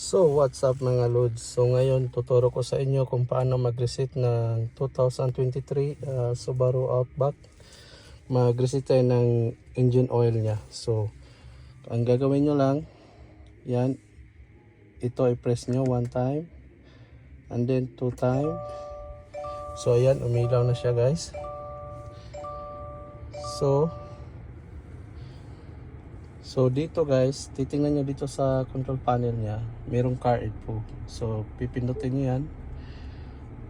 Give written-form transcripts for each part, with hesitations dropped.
So what's up mga lods, so ngayon tuturo ko sa inyo kung paano mag-reset ng 2023 Subaru Outback. Mag-reset tayo ng engine oil nya. So ang gagawin nyo lang, yan, ito i-press nyo 1 time and then 2 time. So ayan, umilaw na siya guys. So dito guys, titingnan nyo dito sa control panel nya, merong car info. So pipindutin nyo yan.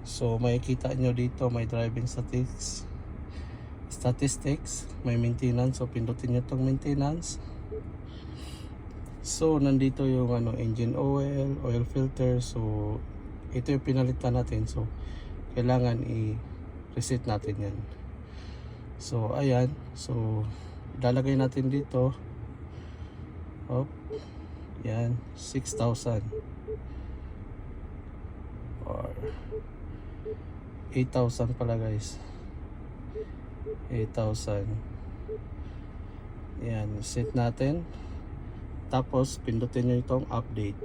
So makikita nyo dito may driving statistics, may maintenance. So pindutin nyo tong maintenance. So nandito yung engine oil, oil filter. So ito yung pinalitan natin. So kailangan i-reset natin yan. So ayan, so ilalagay natin dito. Yan, 6,000 or 8,000 pala guys. 8,000. Yan, set natin. Tapos pindutin nyo itong update.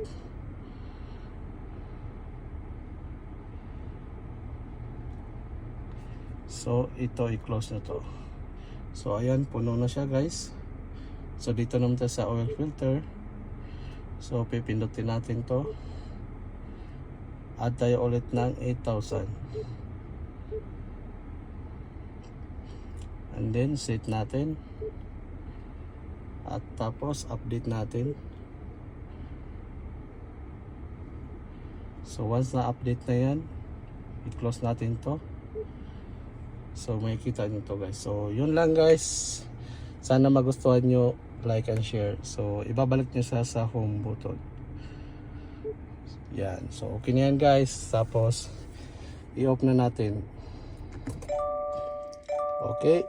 So ito i-close na to. So ayan, puno na siya guys. So dito naman tayo sa oil filter. So pipindutin natin to. Add tayo ulit ng 8,000. And then set natin. At tapos update natin. So once na update na yan, i-close natin to. So makikita nyo to guys. So yun lang guys. Sana magustuhan nyo, like and share. So ibabalik nyo sa home button. Yan. So okay na yan guys. Tapos i-off na natin. Okay.